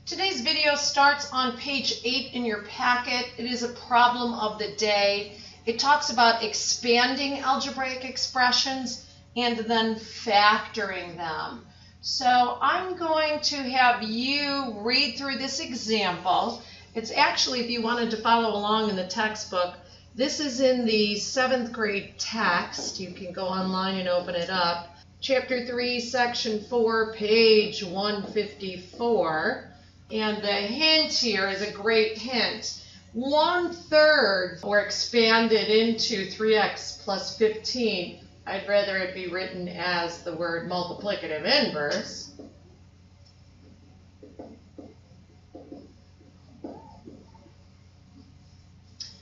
Today's video starts on page 8 in your packet. It is a problem of the day. It talks about expanding algebraic expressions and then factoring them. So I'm going to have you read through this example. It's actually, if you wanted to follow along in the textbook, this is in the 7th grade text. You can go online and open it up. Chapter 3, Section 4, page 154. And the hint here is a great hint. 1/3 or expanded into 3x plus 15. I'd rather it be written as the word multiplicative inverse.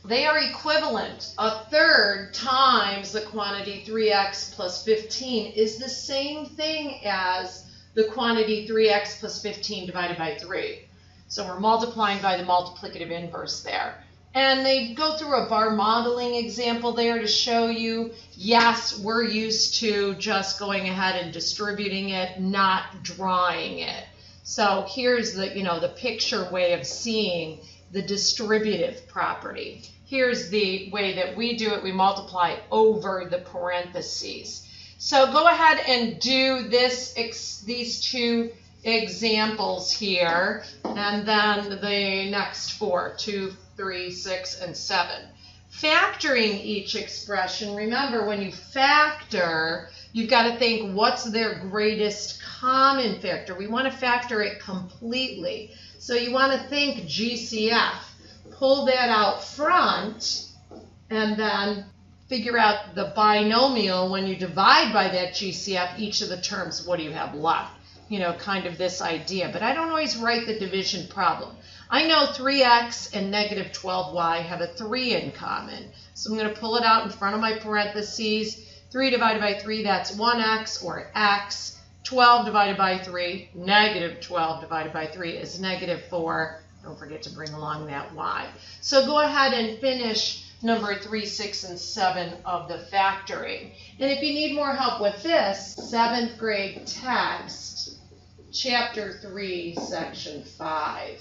They are equivalent. 1/3 times the quantity 3x plus 15 is the same thing as the quantity 3x plus 15 divided by 3. So we're multiplying by the multiplicative inverse there. And they go through a bar modeling example there to show you, yes, we're used to just going ahead and distributing it, not drawing it. So here's the picture way of seeing the distributive property. Here's the way that we do it. We multiply over the parentheses. So go ahead and do these two examples here, and then the next 4, 2, 3, 6, and 7. Factoring each expression, remember when you factor, you've got to think what's their greatest common factor. We want to factor it completely. So you want to think GCF. Pull that out front, and then figure out the binomial. When you divide by that GCF, each of the terms, what do you have left? Kind of this idea. But I don't always write the division problem. I know 3x and negative 12y have a 3 in common. So I'm going to pull it out in front of my parentheses. 3 divided by 3, that's 1x or x. 12 divided by 3, negative 12 divided by 3 is negative 4. Don't forget to bring along that y. So go ahead and finish number 3, 6, and 7 of the factoring. And if you need more help with this, 7th grade text, chapter 3, section 5.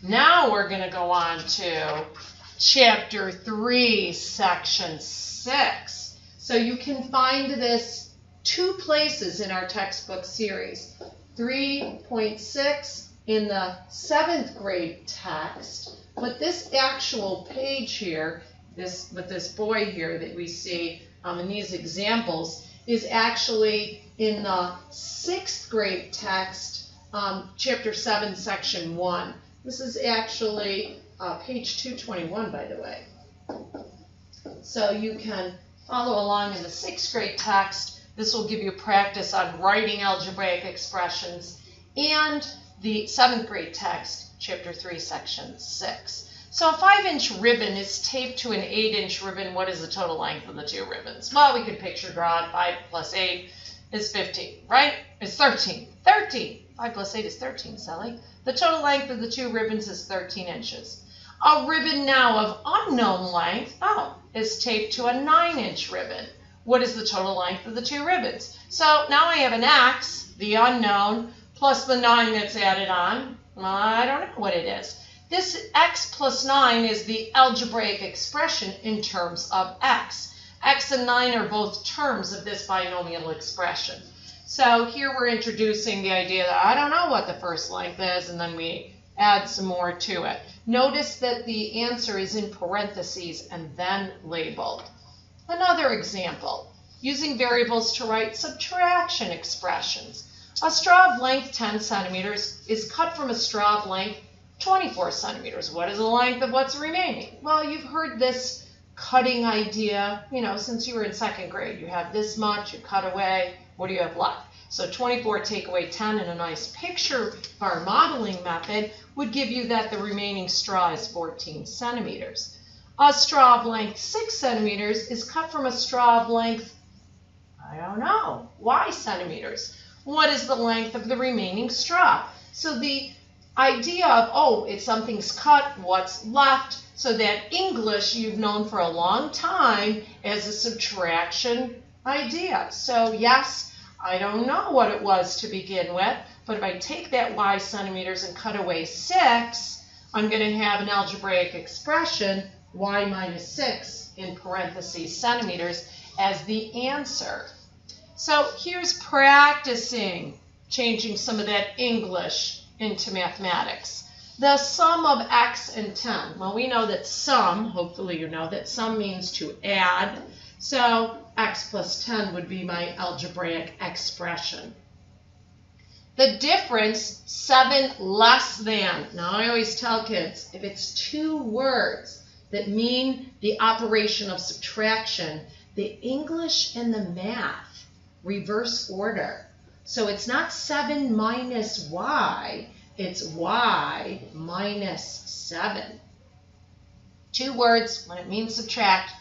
Now we're going to go on to chapter 3, section 6. So you can find this 2 places in our textbook series. 3.6 in the 7th grade text, but this actual page here, with this boy here that we see in these examples, is actually in the 6th grade text, chapter 7, section 1. This is actually page 221, by the way. So you can follow along in the 6th grade text. This will give you practice on writing algebraic expressions, and the 7th grade text, chapter 3, section 6. So a 5-inch ribbon is taped to an 8-inch ribbon. What is the total length of the 2 ribbons? Well, we could picture draw it. 5 plus 8 is 15, right? It's 13. 13. 5 plus 8 is 13, Sally. The total length of the 2 ribbons is 13 inches. A ribbon now of unknown length, is taped to a 9-inch ribbon. What is the total length of the 2 ribbons? So now I have an x, the unknown, plus the 9 that's added on. I don't know what it is. This x plus 9 is the algebraic expression in terms of x. X and 9 are both terms of this binomial expression. So here we're introducing the idea that I don't know what the first length is, and then we add some more to it. Notice that the answer is in parentheses and then labeled. Another example, using variables to write subtraction expressions. A straw of length 10 centimeters is cut from a straw of length 24 centimeters. What is the length of what's remaining? Well, you've heard this cutting idea, since you were in 2nd grade. You have this much, you cut away, what do you have left? So 24 take away 10 in a nice picture bar modeling method would give you that the remaining straw is 14 centimeters. A straw of length 6 centimeters is cut from a straw of length, I don't know, y centimeters. What is the length of the remaining straw? So the idea of, if something's cut, what's left? So that English you've known for a long time as a subtraction idea. So yes, I don't know what it was to begin with, But if I take that y centimeters and cut away 6, I'm going to have an algebraic expression, y minus 6 in parentheses centimeters, as the answer. So here's practicing changing some of that English into mathematics. The sum of x and 10. Well, we know that sum, hopefully you know that sum means to add. So x plus 10 would be my algebraic expression. The difference, 7 less than. Now I always tell kids, if it's two words that mean the operation of subtraction, the English and the math reverse order. So it's not 7 minus y, it's y minus 7. Two words, when it means subtract,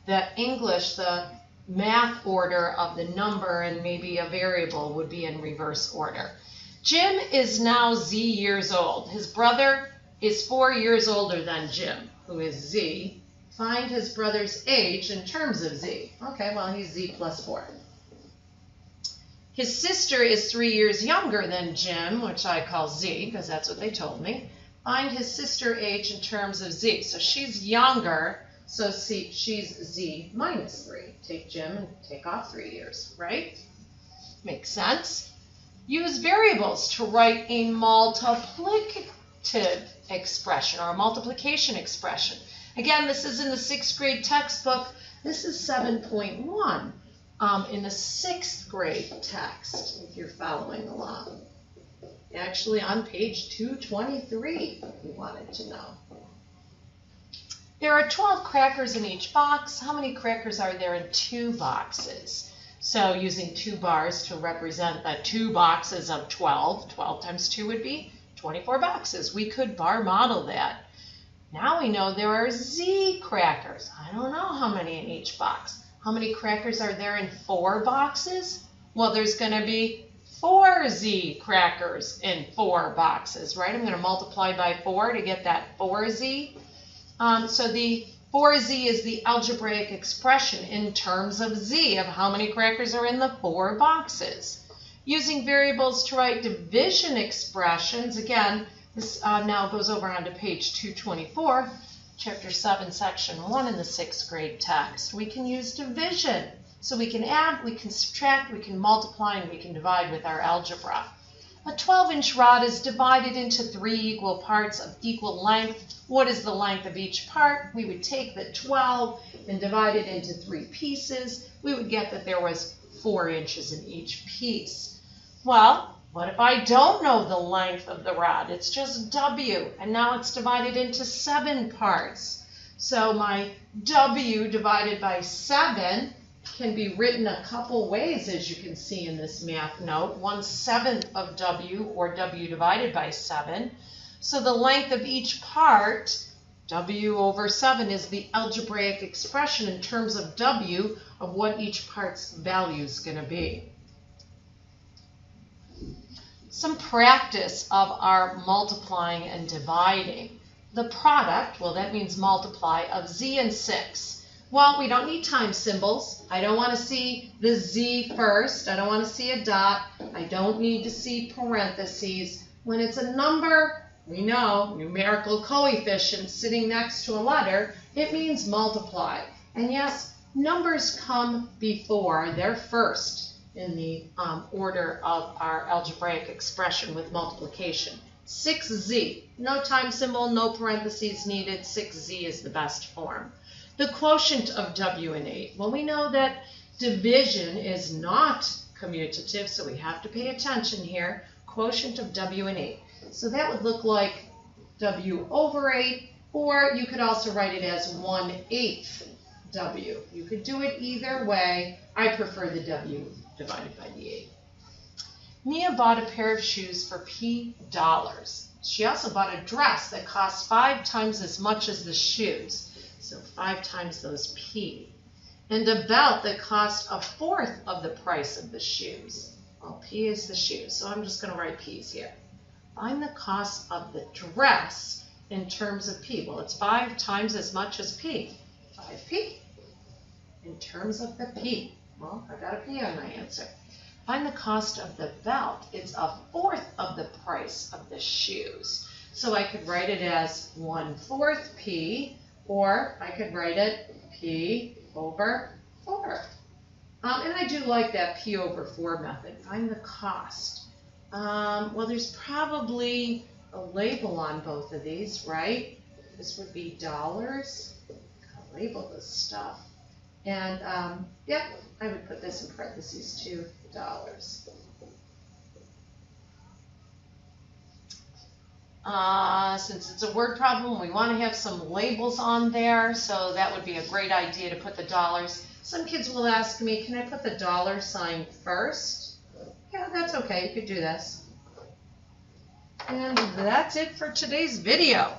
the English, the math order of the number and maybe a variable would be in reverse order. Jim is now z years old. His brother is 4 years older than Jim, who is z. Find his brother's age in terms of z. Okay, well, he's z plus 4. His sister is 3 years younger than Jim, which I call z because that's what they told me. Find his sister age in terms of z. So she's younger, so see, she's z minus 3. Take Jim and take off 3 years, right? Makes sense. Use variables to write a multiplicative expression or a multiplication expression. Again, this is in the 6th grade textbook. This is 7.1 in the 6th grade text, if you're following along. Actually, on page 223, if you wanted to know. There are 12 crackers in each box. How many crackers are there in 2 boxes? So using 2 bars to represent the 2 boxes of 12. 12 times 2 would be 24 boxes. We could bar model that. Now we know there are z crackers. I don't know how many in each box. How many crackers are there in 4 boxes? Well, there's going to be 4 z crackers in 4 boxes, right? I'm going to multiply by 4 to get that 4z. So the 4z is the algebraic expression in terms of z, of how many crackers are in the 4 boxes. Using variables to write division expressions, again, this now goes over onto page 224, chapter 7, section 1 in the 6th grade text. We can use division. So we can add, we can subtract, we can multiply, and we can divide with our algebra. A 12-inch rod is divided into 3 equal parts of equal length. What is the length of each part? We would take the 12 and divide it into 3 pieces. We would get that there was 4 inches in each piece. Well, what if I don't know the length of the rod? It's just W, and now it's divided into 7 parts. So my W divided by 7 can be written a couple ways, as you can see in this math note. 1/7 of W, or W divided by 7. So the length of each part, W over 7, is the algebraic expression in terms of W of what each part's value is going to be. Some practice of our multiplying and dividing. The product, well, that means multiply, of z and 6. Well, we don't need time symbols. I don't want to see the z first. I don't want to see a dot. I don't need to see parentheses. When it's a number, we know, numerical coefficient sitting next to a letter, it means multiply. And yes, numbers come before, they're first in the order of our algebraic expression with multiplication. 6z, no time symbol, no parentheses needed. 6z is the best form. The quotient of W and 8. Well, we know that division is not commutative, so we have to pay attention here. Quotient of W and 8. So that would look like W over 8, or you could also write it as 1/8 W. You could do it either way. I prefer the W divided by the 8. Mia bought a pair of shoes for $P. She also bought a dress that cost 5 times as much as the shoes. So 5 times those P. And a belt that cost 1/4 of the price of the shoes. Well, P is the shoes, so I'm just going to write P's here. Find the cost of the dress in terms of P. Well, it's 5 times as much as P. 5P. In terms of the P. Well, I got a P on my answer. Find the cost of the belt. It's a fourth of the price of the shoes. So I could write it as 1/4 P, or I could write it P over 4. And I do like that P over 4 method. Find the cost. Well, there's probably a label on both of these, right? This would be dollars. I'll label this stuff. And, yep, I would put this in parentheses too, dollars. Since it's a word problem, we want to have some labels on there, so that would be a great idea to put the dollars. Some kids will ask me, can I put the dollar sign first? Yeah, that's okay, you could do this. And that's it for today's video.